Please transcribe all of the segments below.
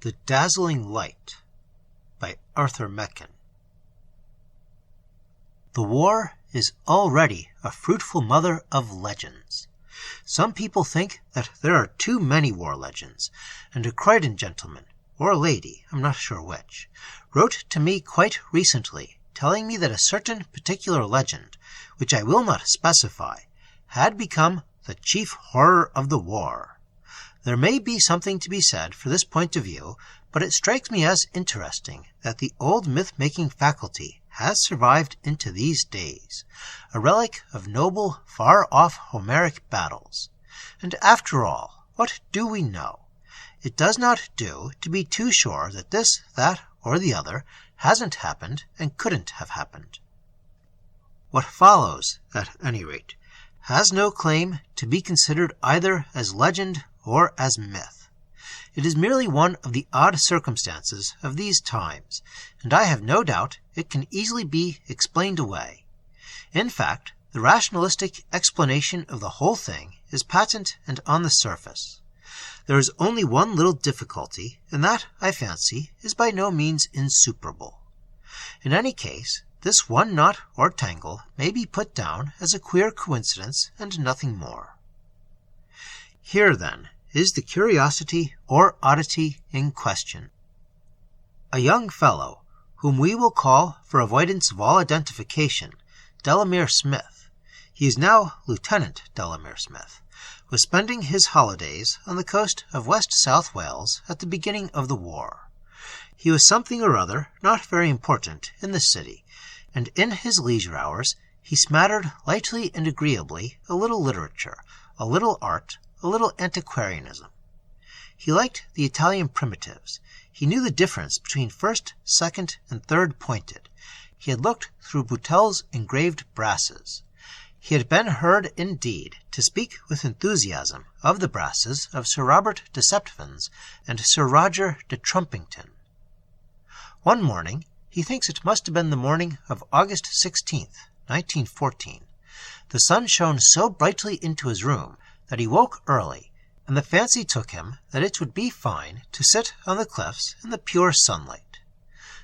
The Dazzling Light by Arthur Machen. The war is already a fruitful mother of legends. Some people think that there are too many war legends, and a Croydon gentleman, or lady, I'm not sure which, wrote to me quite recently telling me that a certain particular legend, which I will not specify, had become the chief horror of the war. There may be something to be said for this point of view, but it strikes me as interesting that the old myth-making faculty has survived into these days, a relic of noble, far-off Homeric battles. And after all, what do we know? It does not do to be too sure that this, that, or the other hasn't happened and couldn't have happened. What follows, at any rate, has no claim to be considered either as legend or as myth. It is merely one of the odd circumstances of these times, and I have no doubt it can easily be explained away. In fact, the rationalistic explanation of the whole thing is patent and on the surface. There is only one little difficulty, and that, I fancy, is by no means insuperable. In any case, this one knot or tangle may be put down as a queer coincidence and nothing more. Here, then, is the curiosity or oddity in question. A young fellow, whom we will call, for avoidance of all identification, Delamere Smith, he is now Lieutenant Delamere Smith, was spending his holidays on the coast of West South Wales at the beginning of the war. He was something or other not very important in the city, and in his leisure hours he smattered lightly and agreeably a little literature, a little art, a little antiquarianism. He liked the Italian primitives. He knew the difference between first, second, and third pointed. He had looked through Boutel's engraved brasses. He had been heard, indeed, to speak with enthusiasm of the brasses of Sir Robert de Septvans and Sir Roger de Trumpington. One morning, he thinks it must have been the morning of August 16th, 1914, the sun shone so brightly into his room that he woke early, and the fancy took him that it would be fine to sit on the cliffs in the pure sunlight.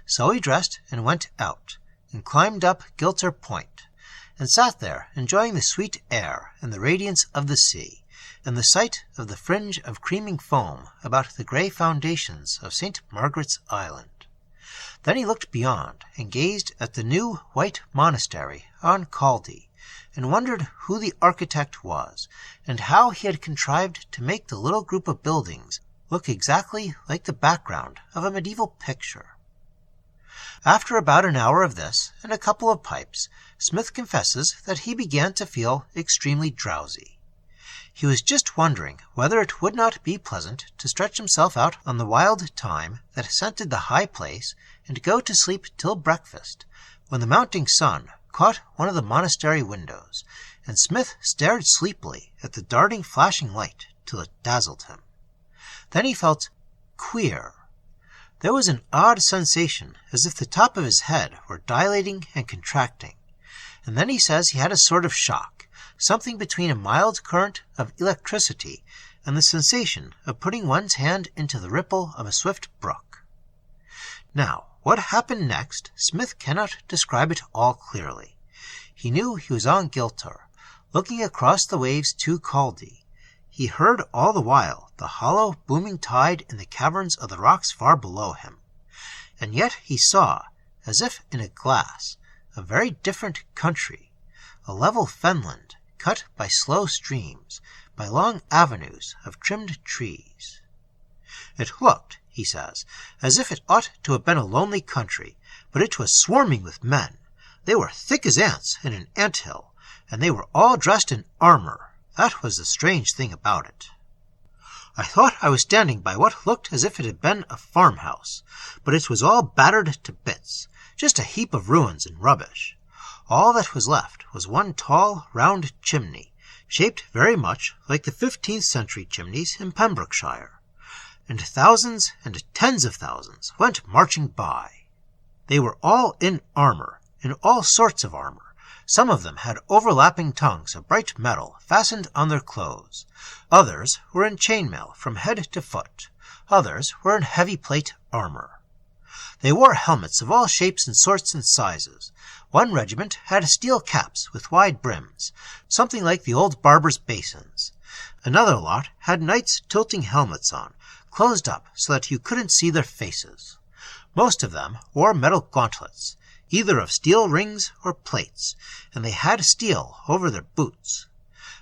So he dressed and went out, and climbed up Gilter Point, and sat there enjoying the sweet air and the radiance of the sea, and the sight of the fringe of creaming foam about the grey foundations of St. Margaret's Island. Then he looked beyond and gazed at the new white monastery on Caldy, and wondered who the architect was, and how he had contrived to make the little group of buildings look exactly like the background of a medieval picture. After about an hour of this and a couple of pipes, Smith confesses that he began to feel extremely drowsy. He was just wondering whether it would not be pleasant to stretch himself out on the wild thyme that scented the high place and go to sleep till breakfast, when the mounting sun caught one of the monastery windows, and Smith stared sleepily at the darting flashing light till it dazzled him. Then he felt queer. There was an odd sensation as if the top of his head were dilating and contracting, and then he says he had a sort of shock, something between a mild current of electricity and the sensation of putting one's hand into the ripple of a swift brook. Now, what happened next, Smith cannot describe it all clearly. He knew he was on Gilter, looking across the waves to Caldy. He heard all the while the hollow, booming tide in the caverns of the rocks far below him. And yet he saw, as if in a glass, a very different country, a level fenland, cut by slow streams, by long avenues of trimmed trees. It looked, he says, as if it ought to have been a lonely country, but it was swarming with men. They were thick as ants in an ant-hill, and they were all dressed in armour. That was the strange thing about it. I thought I was standing by what looked as if it had been a farmhouse, but it was all battered to bits, just a heap of ruins and rubbish. All that was left was one tall, round chimney, shaped very much like the 15th century chimneys in Pembrokeshire, and thousands and tens of thousands went marching by. They were all in armour, in all sorts of armour. Some of them had overlapping tongues of bright metal fastened on their clothes. Others were in chainmail from head to foot. Others were in heavy plate armor. They wore helmets of all shapes and sorts and sizes. One regiment had steel caps with wide brims, something like the old barbers' basins. Another lot had knights' tilting helmets on, closed up so that you couldn't see their faces. Most of them wore metal gauntlets, either of steel rings or plates, and they had steel over their boots.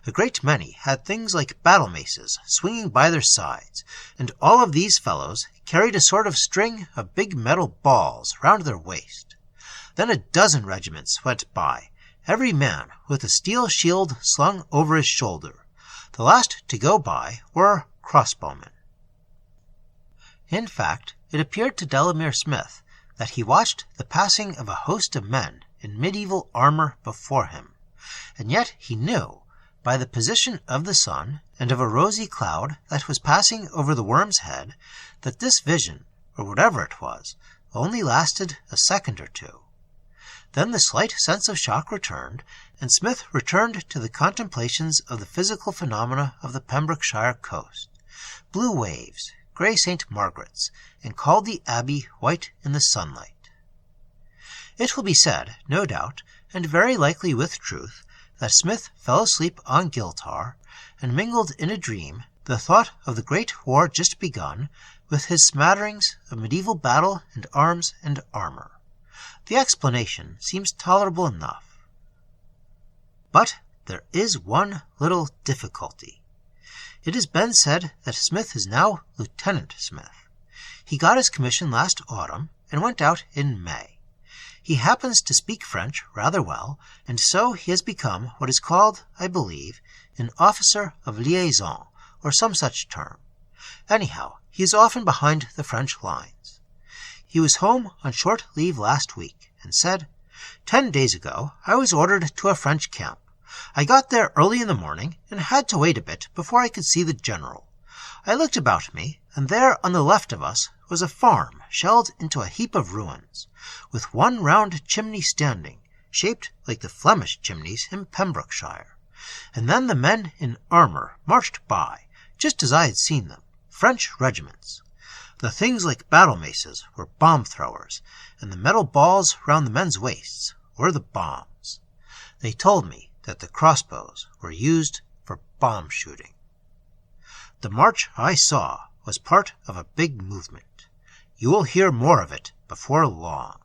A great many had things like battle maces swinging by their sides, and all of these fellows carried a sort of string of big metal balls round their waist. Then a dozen regiments went by, every man with a steel shield slung over his shoulder. The last to go by were crossbowmen. In fact, it appeared to Delamere Smith that he watched the passing of a host of men in medieval armor before him, and yet he knew, by the position of the sun and of a rosy cloud that was passing over the Worm's Head, that this vision, or whatever it was, only lasted a second or two. Then the slight sense of shock returned, and Smith returned to the contemplations of the physical phenomena of the Pembrokeshire coast. Blue waves, grey St. Margaret's, and Caldy Abbey white in the sunlight. It will be said, no doubt, and very likely with truth, that Smith fell asleep on Giltar, and mingled in a dream the thought of the great war just begun with his smatterings of medieval battle and arms and armor. The explanation seems tolerable enough. But there is one little difficulty. It has been said that Smith is now Lieutenant Smith. He got his commission last autumn and went out in May. He happens to speak French rather well, and so he has become what is called, I believe, an officer of liaison, or some such term. Anyhow, he is often behind the French lines. He was home on short leave last week, and said, 10 days ago I was ordered to a French camp. I got there early in the morning, and had to wait a bit before I could see the general. I looked about me, and there on the left of us was a farm shelled into a heap of ruins, with one round chimney standing, shaped like the Flemish chimneys in Pembrokeshire. And then the men in armor marched by, just as I had seen them, French regiments. The things like battle maces were bomb throwers, and the metal balls round the men's waists were the bombs. They told me that the crossbows were used for bomb shooting. The march I saw was part of a big movement. You will hear more of it before long.